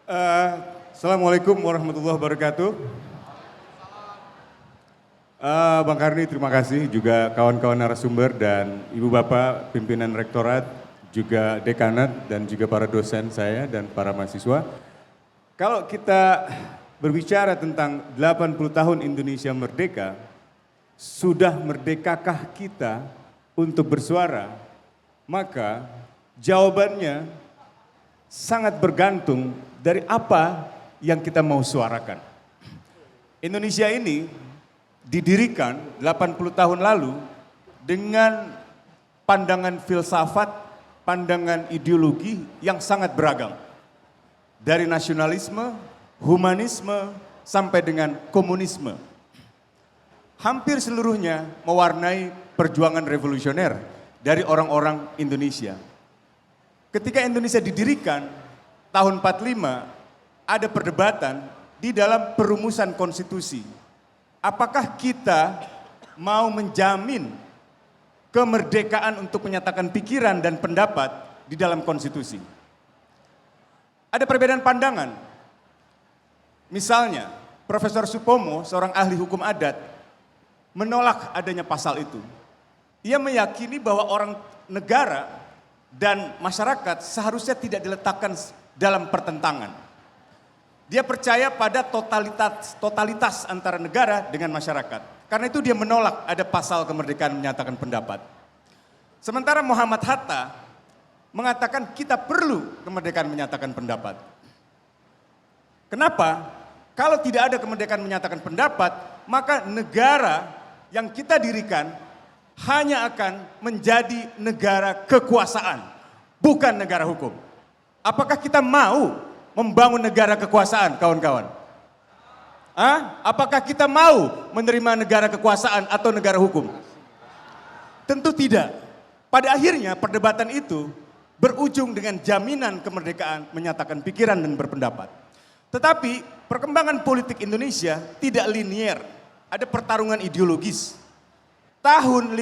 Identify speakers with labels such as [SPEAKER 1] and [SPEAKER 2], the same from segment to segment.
[SPEAKER 1] Eh, Assalamualaikum warahmatullahi wabarakatuh. Bang Karni, terima kasih, juga kawan-kawan narasumber dan Ibu Bapak pimpinan rektorat, juga dekanat dan juga para dosen saya dan para mahasiswa. Kalau kita berbicara tentang 80 tahun Indonesia merdeka, sudah merdekakah kita untuk bersuara? Maka jawabannya sangat bergantung dari apa yang kita mau suarakan. Indonesia ini didirikan 80 tahun lalu dengan pandangan filsafat, pandangan ideologi yang sangat beragam. Dari nasionalisme, humanisme, sampai dengan komunisme. Hampir seluruhnya mewarnai perjuangan revolusioner dari orang-orang Indonesia. Ketika Indonesia didirikan tahun 45, ada perdebatan di dalam perumusan konstitusi. Apakah kita mau menjamin kemerdekaan untuk menyatakan pikiran dan pendapat di dalam konstitusi? Ada perbedaan pandangan. Misalnya, Profesor Supomo, seorang ahli hukum adat, menolak adanya pasal itu. Ia meyakini bahwa orang negara dan masyarakat seharusnya tidak diletakkan dalam pertentangan. Dia percaya pada totalitas antara negara dengan masyarakat. Karena itu dia menolak ada pasal kemerdekaan menyatakan pendapat. Sementara Muhammad Hatta mengatakan kita perlu kemerdekaan menyatakan pendapat. Kenapa? Kalau tidak ada kemerdekaan menyatakan pendapat, maka negara yang kita dirikan hanya akan menjadi negara kekuasaan, bukan negara hukum. Apakah kita mau membangun negara kekuasaan, kawan-kawan? Apakah kita mau menerima negara kekuasaan atau negara hukum? Tentu tidak. Pada akhirnya perdebatan itu berujung dengan jaminan kemerdekaan menyatakan pikiran dan berpendapat. Tetapi perkembangan politik Indonesia tidak linier, ada pertarungan ideologis. Tahun 50,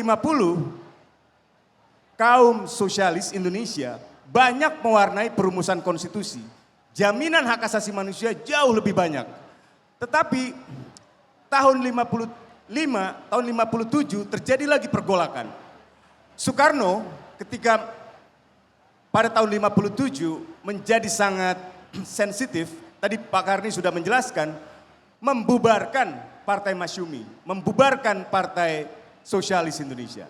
[SPEAKER 1] kaum sosialis Indonesia banyak mewarnai perumusan konstitusi. Jaminan hak asasi manusia jauh lebih banyak. Tetapi tahun 55, tahun 57 terjadi lagi pergolakan. Soekarno ketika pada tahun 57 menjadi sangat sensitif, tadi Pak Karni sudah menjelaskan, membubarkan Partai Masyumi, membubarkan Partai Sosialis Indonesia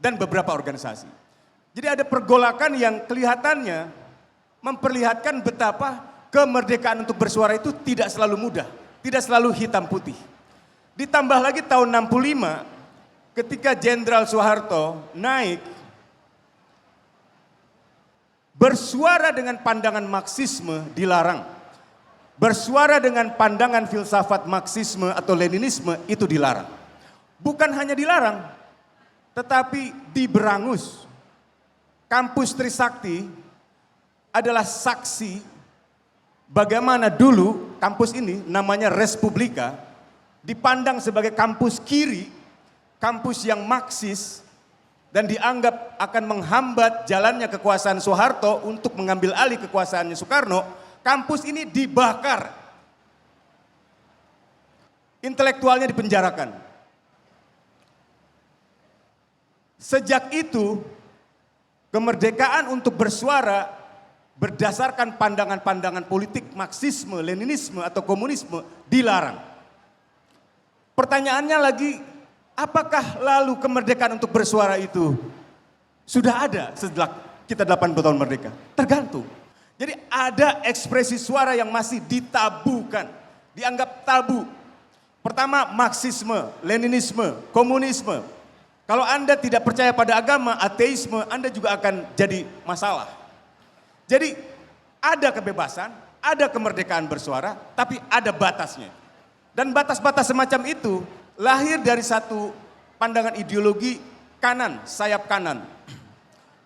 [SPEAKER 1] dan beberapa organisasi. Jadi ada pergolakan yang kelihatannya memperlihatkan betapa kemerdekaan untuk bersuara itu tidak selalu mudah, tidak selalu hitam putih. Ditambah lagi tahun 65 ketika Jenderal Soeharto naik bersuara dengan pandangan Marxisme dilarang. Bersuara dengan pandangan filsafat Marxisme atau Leninisme itu dilarang. Bukan hanya dilarang, tetapi diberangus. Kampus Trisakti adalah saksi bagaimana dulu kampus ini namanya Respublika dipandang sebagai kampus kiri, kampus yang Marxis dan dianggap akan menghambat jalannya kekuasaan Soeharto untuk mengambil alih kekuasaannya Soekarno. Kampus ini dibakar, intelektualnya dipenjarakan. Sejak itu kemerdekaan untuk bersuara berdasarkan pandangan-pandangan politik Marxisme, Leninisme atau komunisme dilarang. Pertanyaannya lagi, apakah lalu kemerdekaan untuk bersuara itu sudah ada setelah kita 80 tahun merdeka? Tergantung. Jadi ada ekspresi suara yang masih ditabukan, dianggap tabu. Pertama Marxisme, Leninisme, komunisme. Kalau Anda tidak percaya pada agama, ateisme, Anda juga akan jadi masalah. Jadi ada kebebasan, ada kemerdekaan bersuara, tapi ada batasnya. Dan batas-batas semacam itu lahir dari satu pandangan ideologi kanan, sayap kanan.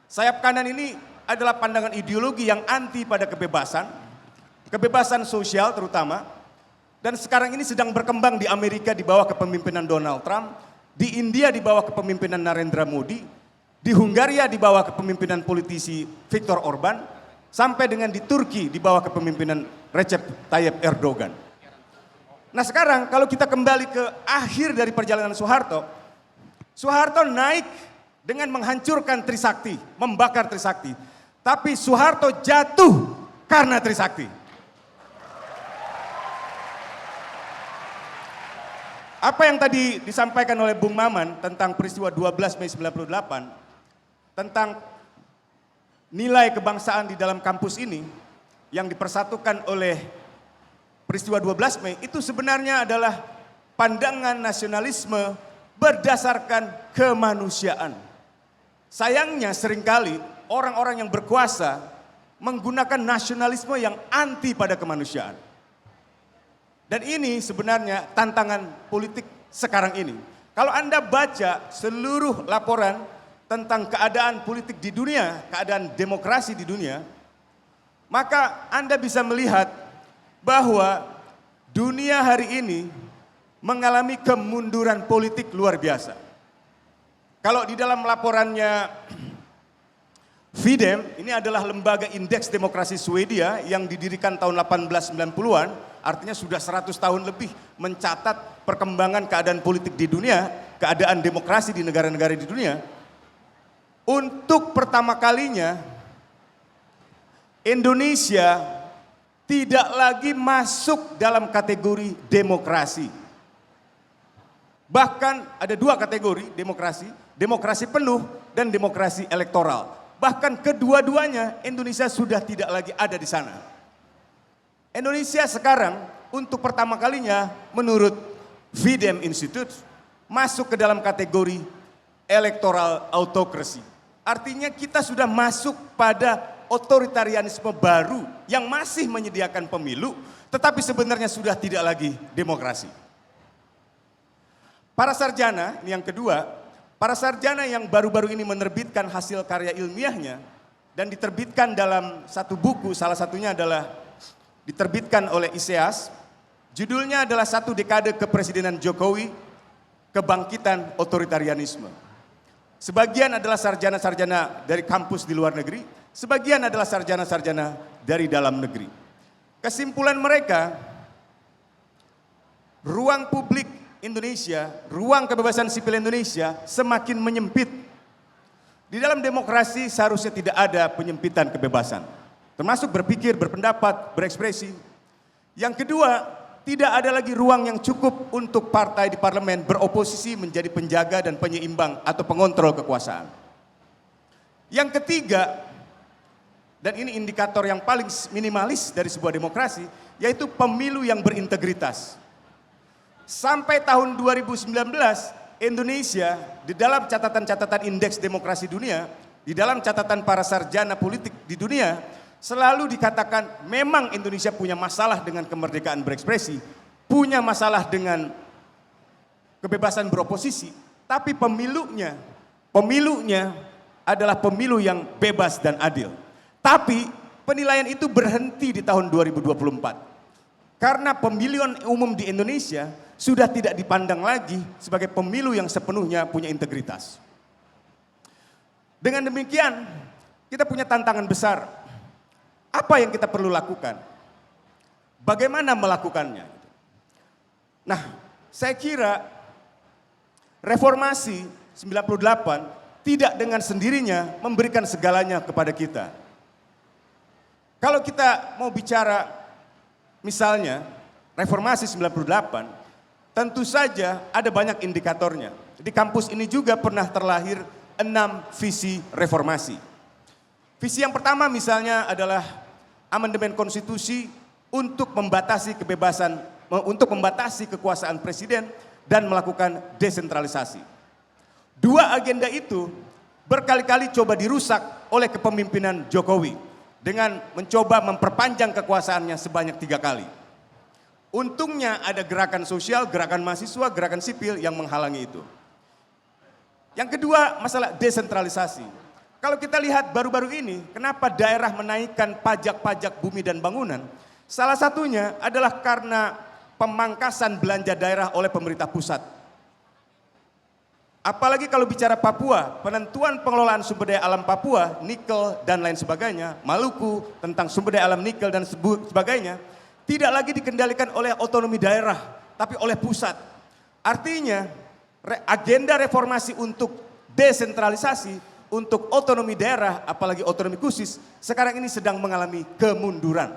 [SPEAKER 1] Sayap kanan ini adalah pandangan ideologi yang anti pada kebebasan, kebebasan sosial terutama. Dan sekarang ini sedang berkembang di Amerika di bawah kepemimpinan Donald Trump, di India di bawah kepemimpinan Narendra Modi, di Hungaria di bawah kepemimpinan politisi Viktor Orban, sampai dengan di Turki di bawah kepemimpinan Recep Tayyip Erdogan. Nah sekarang kalau kita kembali ke akhir dari perjalanan Soeharto, Soeharto naik dengan menghancurkan Trisakti, membakar Trisakti. Tapi Soeharto jatuh karena Trisakti. Apa yang tadi disampaikan oleh Bung Maman tentang peristiwa 12 Mei 98, tentang nilai kebangsaan di dalam kampus ini yang dipersatukan oleh peristiwa 12 Mei, itu sebenarnya adalah pandangan nasionalisme berdasarkan kemanusiaan. Sayangnya seringkali orang-orang yang berkuasa menggunakan nasionalisme yang anti pada kemanusiaan. Dan ini sebenarnya tantangan politik sekarang ini. Kalau Anda baca seluruh laporan tentang keadaan politik di dunia, keadaan demokrasi di dunia, maka Anda bisa melihat bahwa dunia hari ini mengalami kemunduran politik luar biasa. Kalau di dalam laporannya Fidem, ini adalah lembaga indeks demokrasi Swedia yang didirikan tahun 1890-an, artinya sudah 100 tahun lebih mencatat perkembangan keadaan politik di dunia, keadaan demokrasi di negara-negara di dunia. Untuk pertama kalinya Indonesia tidak lagi masuk dalam kategori demokrasi. Bahkan ada dua kategori demokrasi, demokrasi penuh dan demokrasi elektoral. Bahkan kedua-duanya Indonesia sudah tidak lagi ada di sana. Indonesia sekarang untuk pertama kalinya menurut Fidem Institute masuk ke dalam kategori electoral autocracy. Artinya kita sudah masuk pada otoritarianisme baru yang masih menyediakan pemilu, tetapi sebenarnya sudah tidak lagi demokrasi. Para sarjana, ini yang kedua, para sarjana yang baru-baru ini menerbitkan hasil karya ilmiahnya dan diterbitkan dalam satu buku, salah satunya adalah diterbitkan oleh ISEAS, judulnya adalah Satu Dekade Kepresidenan Jokowi, Kebangkitan Otoritarianisme. Sebagian adalah sarjana-sarjana dari kampus di luar negeri, sebagian adalah sarjana-sarjana dari dalam negeri. Kesimpulan mereka, ruang publik Indonesia, ruang kebebasan sipil Indonesia semakin menyempit. Di dalam demokrasi seharusnya tidak ada penyempitan kebebasan, termasuk berpikir, berpendapat, berekspresi. Yang kedua, tidak ada lagi ruang yang cukup untuk partai di parlemen beroposisi menjadi penjaga dan penyeimbang atau pengontrol kekuasaan. Yang ketiga, dan ini indikator yang paling minimalis dari sebuah demokrasi, yaitu pemilu yang berintegritas. Sampai tahun 2019, Indonesia di dalam catatan-catatan indeks demokrasi dunia, di dalam catatan para sarjana politik di dunia, selalu dikatakan memang Indonesia punya masalah dengan kemerdekaan berekspresi, punya masalah dengan kebebasan beroposisi, tapi pemilunya adalah pemilu yang bebas dan adil. Tapi penilaian itu berhenti di tahun 2024. Karena pemilihan umum di Indonesia sudah tidak dipandang lagi sebagai pemilu yang sepenuhnya punya integritas. Dengan demikian, kita punya tantangan besar. Apa yang kita perlu lakukan? Bagaimana melakukannya? Nah, saya kira reformasi 98 tidak dengan sendirinya memberikan segalanya kepada kita. Kalau kita mau bicara misalnya reformasi 98, tentu saja ada banyak indikatornya. Di kampus ini juga pernah terlahir 6 visi reformasi. Visi yang pertama misalnya adalah amandemen konstitusi untuk membatasi kebebasan, untuk membatasi kekuasaan presiden dan melakukan desentralisasi. Dua agenda itu berkali-kali coba dirusak oleh kepemimpinan Jokowi dengan mencoba memperpanjang kekuasaannya sebanyak 3 kali. Untungnya ada gerakan sosial, gerakan mahasiswa, gerakan sipil yang menghalangi itu. Yang kedua, masalah desentralisasi. Kalau kita lihat baru-baru ini, kenapa daerah menaikkan pajak-pajak bumi dan bangunan? Salah satunya adalah karena pemangkasan belanja daerah oleh pemerintah pusat. Apalagi kalau bicara Papua, penentuan pengelolaan sumber daya alam Papua, nikel dan lain sebagainya, Maluku tentang sumber daya alam nikel dan sebagainya, tidak lagi dikendalikan oleh otonomi daerah, tapi oleh pusat. Artinya agenda reformasi untuk desentralisasi, untuk otonomi daerah, apalagi otonomi khusus, sekarang ini sedang mengalami kemunduran.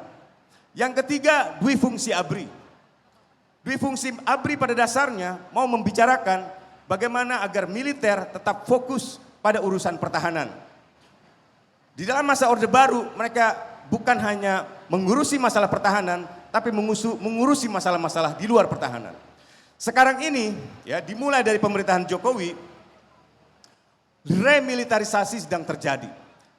[SPEAKER 1] Yang ketiga, duifungsi ABRI. Duifungsi ABRI pada dasarnya mau membicarakan bagaimana agar militer tetap fokus pada urusan pertahanan. Di dalam masa Orde Baru mereka bukan hanya mengurusi masalah pertahanan, tapi mengurusi masalah-masalah di luar pertahanan. Sekarang ini ya dimulai dari pemerintahan Jokowi, remilitarisasi sedang terjadi.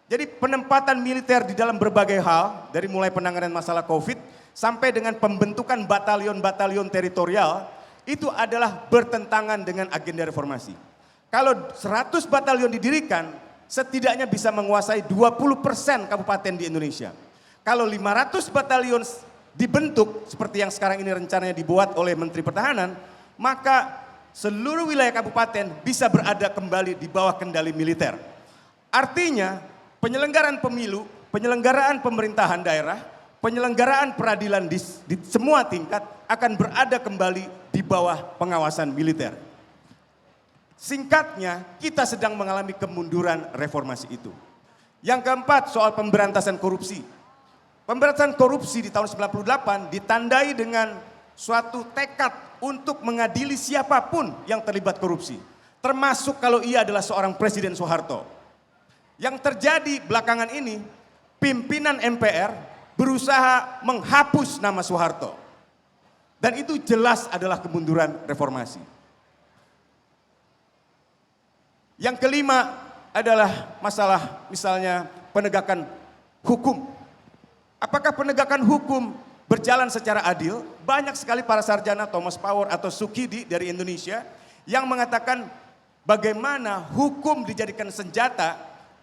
[SPEAKER 1] Jadi penempatan militer di dalam berbagai hal, dari mulai penanganan masalah COVID sampai dengan pembentukan batalion-batalion teritorial, itu adalah bertentangan dengan agenda reformasi. Kalau 100 batalion didirikan, setidaknya bisa menguasai 20% kabupaten di Indonesia. Kalau 500 batalion dibentuk, seperti yang sekarang ini rencananya dibuat oleh Menteri Pertahanan, maka seluruh wilayah kabupaten bisa berada kembali di bawah kendali militer. Artinya, penyelenggaraan pemilu, penyelenggaraan pemerintahan daerah, penyelenggaraan peradilan di semua tingkat akan berada kembali di bawah pengawasan militer. Singkatnya, kita sedang mengalami kemunduran reformasi itu. Yang keempat, soal pemberantasan korupsi. Pemberantasan korupsi di tahun 98 ditandai dengan suatu tekad untuk mengadili siapapun yang terlibat korupsi. Termasuk kalau ia adalah seorang Presiden Soeharto. Yang terjadi belakangan ini, pimpinan MPR berusaha menghapus nama Soeharto. Dan itu jelas adalah kemunduran reformasi. Yang kelima adalah masalah misalnya penegakan hukum. Apakah penegakan hukum berjalan secara adil? Banyak sekali para sarjana Thomas Power atau Sukidi dari Indonesia yang mengatakan bagaimana hukum dijadikan senjata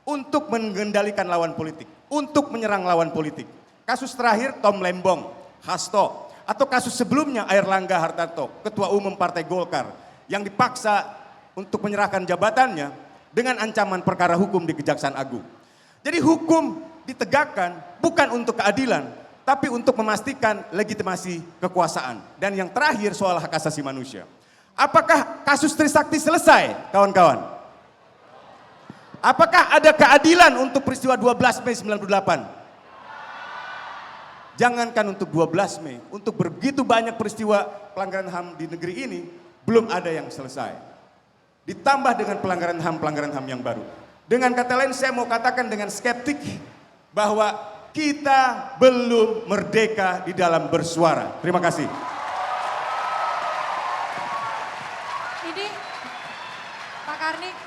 [SPEAKER 1] untuk mengendalikan lawan politik, untuk menyerang lawan politik. Kasus terakhir Tom Lembong, Hasto, atau kasus sebelumnya Airlangga Hartarto, Ketua Umum Partai Golkar, yang dipaksa untuk menyerahkan jabatannya dengan ancaman perkara hukum di Kejaksaan Agung. Jadi hukum ditegakkan bukan untuk keadilan, tapi untuk memastikan legitimasi kekuasaan. Dan yang terakhir soal hak asasi manusia. Apakah kasus Trisakti selesai, kawan-kawan? Apakah ada keadilan untuk peristiwa 12 Mei 98? Jangankan untuk 12 Mei, untuk begitu banyak peristiwa pelanggaran HAM di negeri ini, belum ada yang selesai. Ditambah dengan pelanggaran HAM yang baru. Dengan kata lain saya mau katakan dengan skeptik bahwa kita belum merdeka di dalam bersuara. Terima kasih.
[SPEAKER 2] Ini Pak Karni.